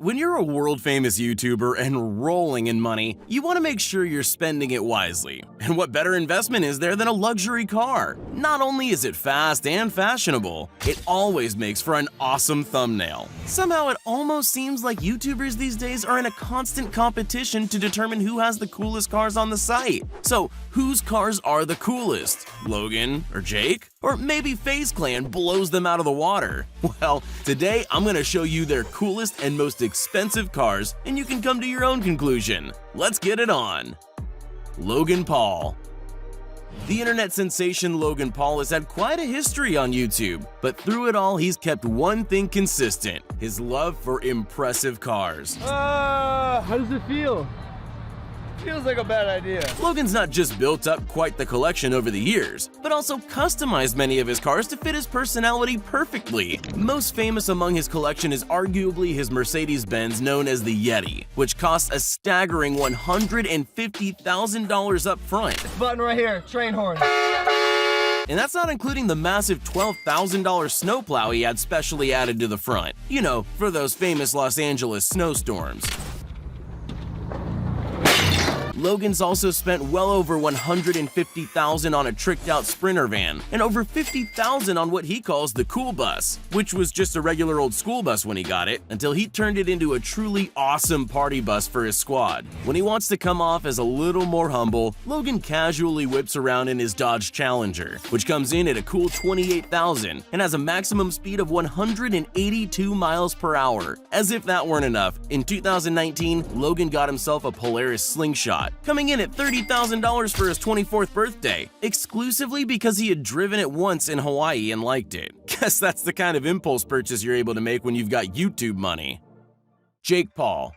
When you're a world-famous YouTuber and rolling in money, you want to make sure you're spending it wisely. And what better investment is there than a luxury car? Not only is it fast and fashionable, it always makes for an awesome thumbnail. Somehow it almost seems like YouTubers these days are in a constant competition to determine who has the coolest cars on the site. So, whose cars are the coolest? Logan or Jake? Or maybe FaZe Clan blows them out of the water? Well, today I'm going to show you their coolest and most expensive cars, and you can come to your own conclusion. Let's get it on! Logan Paul. The internet sensation Logan Paul has had quite a history on YouTube, but through it all he's kept one thing consistent: his love for impressive cars. How does it feel? Feels like a bad idea. Logan's not just built up quite the collection over the years, but also customized many of his cars to fit his personality perfectly. Most famous among his collection is arguably his Mercedes-Benz known as the Yeti, which costs a staggering $150,000 up front. Button right here, train horn. And that's not including the massive $12,000 snowplow he had specially added to the front. You know, for those famous Los Angeles snowstorms. Logan's also spent well over $150,000 on a tricked-out Sprinter van, and over $50,000 on what he calls the cool bus, which was just a regular old school bus when he got it, until he turned it into a truly awesome party bus for his squad. When he wants to come off as a little more humble, Logan casually whips around in his Dodge Challenger, which comes in at a cool $28,000 and has a maximum speed of 182 miles per hour. As if that weren't enough, in 2019, Logan got himself a Polaris Slingshot, coming in at $30,000 for his 24th birthday, exclusively because he had driven it once in Hawaii and liked it. Guess that's the kind of impulse purchase you're able to make when you've got YouTube money. Jake Paul.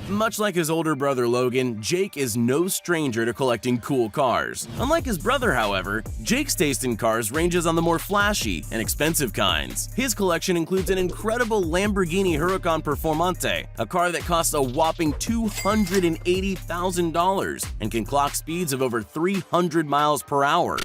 Much like his older brother Logan, Jake is no stranger to collecting cool cars. Unlike his brother, however, Jake's taste in cars ranges on the more flashy and expensive kinds. His collection includes an incredible Lamborghini Huracan Performante, a car that costs a whopping $280,000 and can clock speeds of over 300 miles per hour.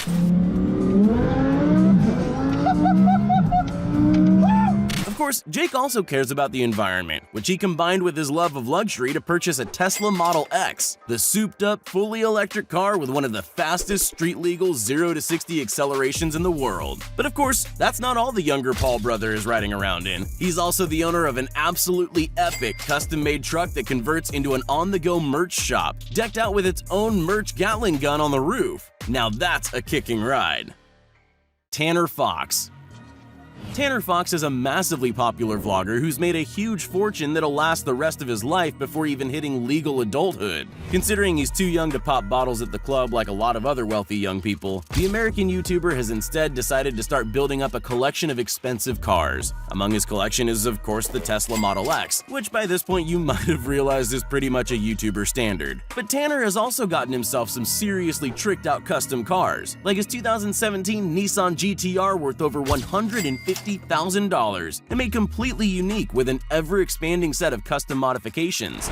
Of course, Jake also cares about the environment, which he combined with his love of luxury to purchase a Tesla Model X, the souped-up, fully electric car with one of the fastest street-legal 0 to 60 accelerations in the world. But of course, that's not all the younger Paul brother is riding around in. He's also the owner of an absolutely epic custom-made truck that converts into an on-the-go merch shop, decked out with its own merch Gatling gun on the roof. Now that's a kicking ride. Tanner Fox. Tanner Fox is a massively popular vlogger who's made a huge fortune that'll last the rest of his life before even hitting legal adulthood. Considering he's too young to pop bottles at the club like a lot of other wealthy young people, the American YouTuber has instead decided to start building up a collection of expensive cars. Among his collection is, of course, the Tesla Model X, which by this point you might have realized is pretty much a YouTuber standard. But Tanner has also gotten himself some seriously tricked-out custom cars, like his 2017 Nissan GTR worth over $150,000 and made completely unique with an ever-expanding set of custom modifications.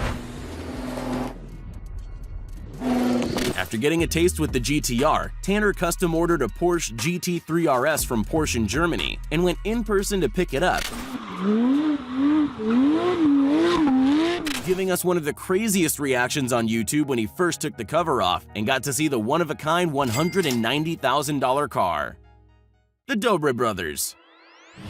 After getting a taste with the GTR, Tanner custom ordered a Porsche GT3 RS from Porsche in Germany and went in person to pick it up, giving us one of the craziest reactions on YouTube when he first took the cover off and got to see the one-of-a-kind $190,000 car. The Dobre brothers.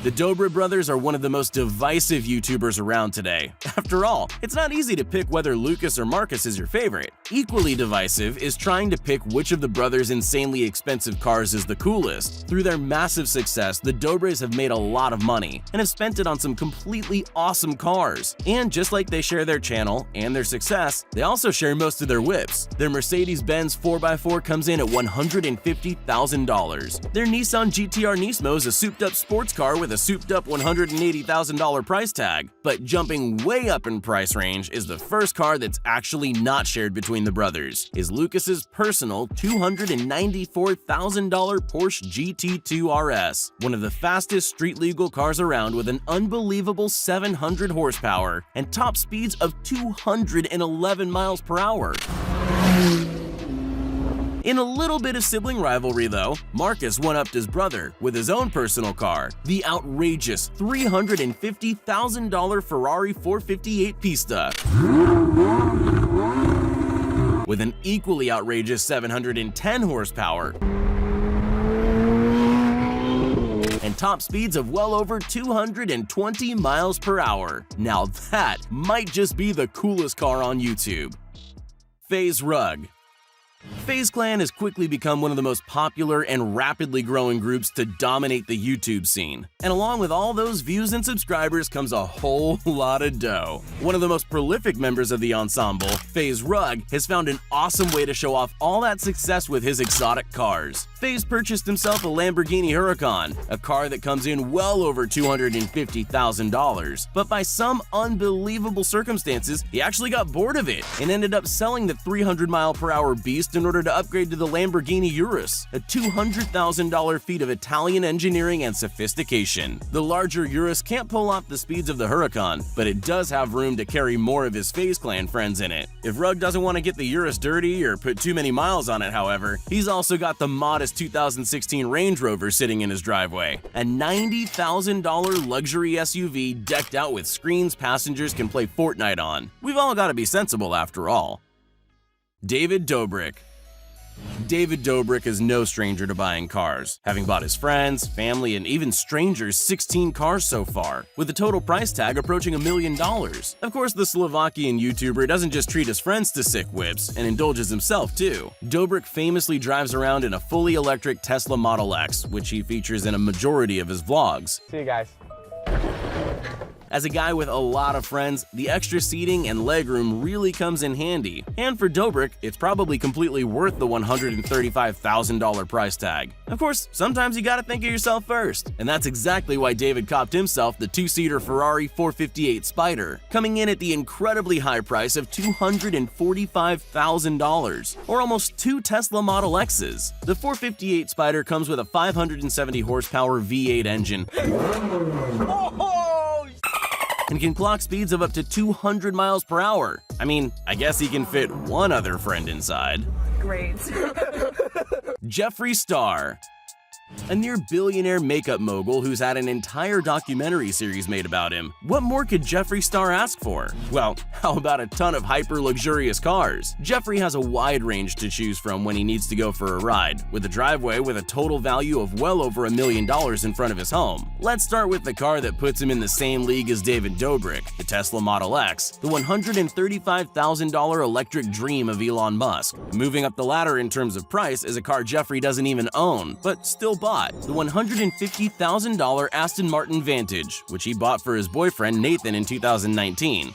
The Dobre brothers are one of the most divisive YouTubers around today. After all, it's not easy to pick whether Lucas or Marcus is your favorite. Equally divisive is trying to pick which of the brothers' insanely expensive cars is the coolest. Through their massive success, the Dobres have made a lot of money and have spent it on some completely awesome cars. And just like they share their channel and their success, they also share most of their whips. Their Mercedes-Benz 4x4 comes in at $150,000. Their Nissan GTR Nismo is a souped-up sports car with a souped-up $180,000 price tag. But jumping way up in price range is the first car that's actually not shared between the brothers, is Lucas's personal $294,000 Porsche GT2 RS, one of the fastest street-legal cars around with an unbelievable 700 horsepower and top speeds of 211 miles per hour. In a little bit of sibling rivalry though, Marcus one-upped his brother with his own personal car, the outrageous $350,000 Ferrari 458 Pista. With an equally outrageous 710 horsepower and top speeds of well over 220 miles per hour. Now that might just be the coolest car on YouTube. FaZe Rug. FaZe Clan has quickly become one of the most popular and rapidly growing groups to dominate the YouTube scene. And along with all those views and subscribers comes a whole lot of dough. One of the most prolific members of the ensemble, FaZe Rug, has found an awesome way to show off all that success with his exotic cars. FaZe purchased himself a Lamborghini Huracan, a car that comes in well over $250,000. But by some unbelievable circumstances, he actually got bored of it and ended up selling the 300-mile-per-hour beast in order to upgrade to the Lamborghini Urus, a $200,000 feat of Italian engineering and sophistication. The larger Urus can't pull off the speeds of the Huracan, but it does have room to carry more of his FaZe Clan friends in it. If Rug doesn't want to get the Urus dirty or put too many miles on it, however, he's also got the modest 2016 Range Rover sitting in his driveway, a $90,000 luxury SUV decked out with screens passengers can play Fortnite on. We've all got to be sensible after all. David Dobrik. David Dobrik is no stranger to buying cars, having bought his friends, family, and even strangers 16 cars so far, with the total price tag approaching $1 million. Of course, the Slovakian YouTuber doesn't just treat his friends to sick whips and indulges himself too. Dobrik famously drives around in a fully electric Tesla Model X, which he features in a majority of his vlogs. See you guys. As a guy with a lot of friends, the extra seating and legroom really comes in handy. And for Dobrik, it's probably completely worth the $135,000 price tag. Of course, sometimes you gotta think of yourself first. And that's exactly why David copped himself the two-seater Ferrari 458 Spider, coming in at the incredibly high price of $245,000, or almost 2 Tesla Model X's. The 458 Spider comes with a 570 horsepower V8 engine and can clock speeds of up to 200 miles per hour. I mean, I guess he can fit one other friend inside. Great. Jeffree Star. A near-billionaire makeup mogul who's had an entire documentary series made about him. What more could Jeffree Star ask for? Well, how about a ton of hyper-luxurious cars? Jeffree has a wide range to choose from when he needs to go for a ride, with a driveway with a total value of well over $1 million in front of his home. Let's start with the car that puts him in the same league as David Dobrik, the Tesla Model X, the $135,000 electric dream of Elon Musk. Moving up the ladder in terms of price is a car Jeffree doesn't even own, but still bought, the $150,000 Aston Martin Vantage, which he bought for his boyfriend Nathan in 2019.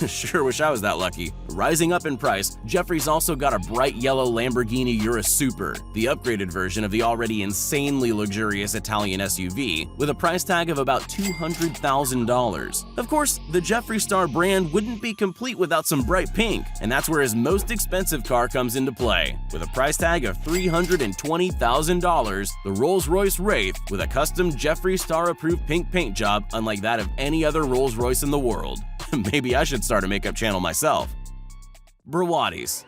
Sure wish I was that lucky. Rising up in price, Jeffree's also got a bright yellow Lamborghini Urus Super, the upgraded version of the already insanely luxurious Italian SUV, with a price tag of about $200,000. Of course, the Jeffree Star brand wouldn't be complete without some bright pink, and that's where his most expensive car comes into play. With a price tag of $320,000, the Rolls-Royce Wraith with a custom Jeffree Star-approved pink paint job unlike that of any other Rolls-Royce in the world. Maybe I should start a makeup channel myself. Brawadis.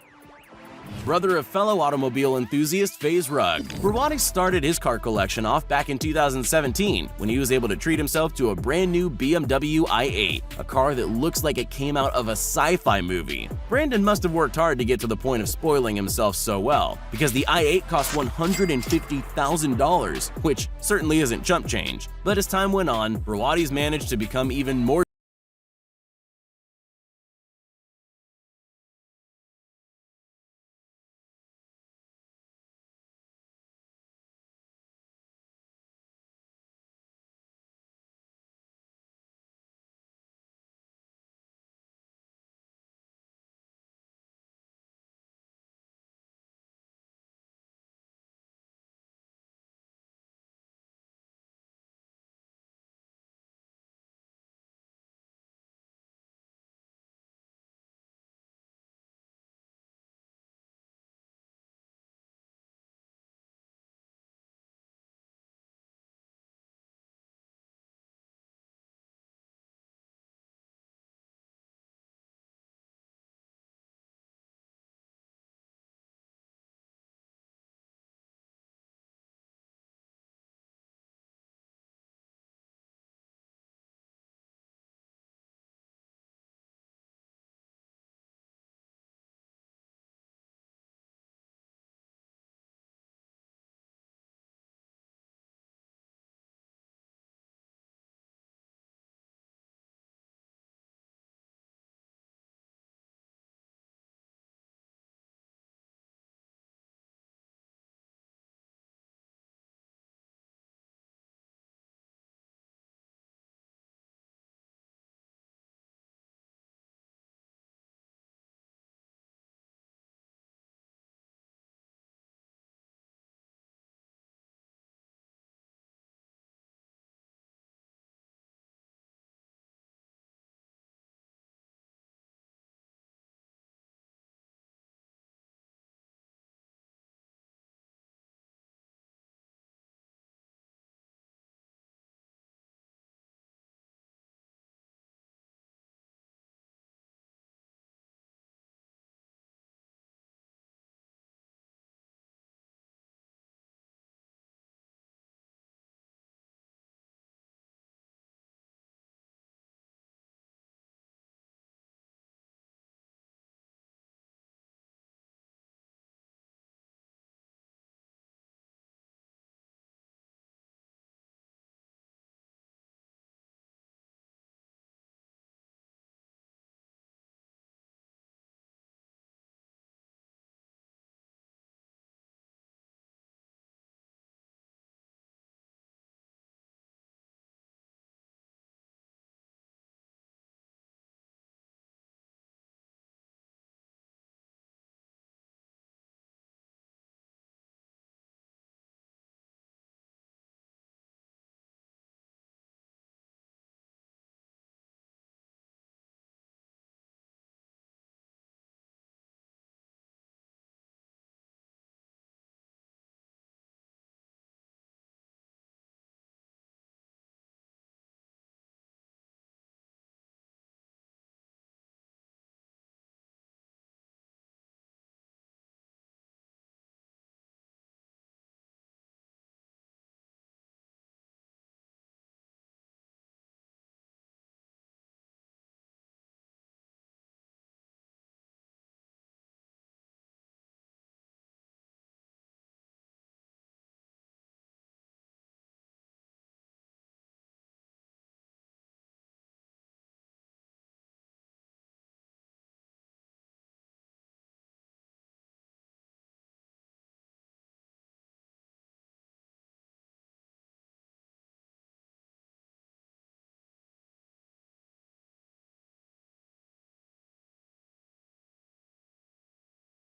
Brother of fellow automobile enthusiast FaZe Rug, Brawadis started his car collection off back in 2017 when he was able to treat himself to a brand new BMW i8, a car that looks like it came out of a sci-fi movie. Brandon must have worked hard to get to the point of spoiling himself so well, because the i8 cost $150,000, which certainly isn't chump change. But as time went on, Brawadis managed to become even more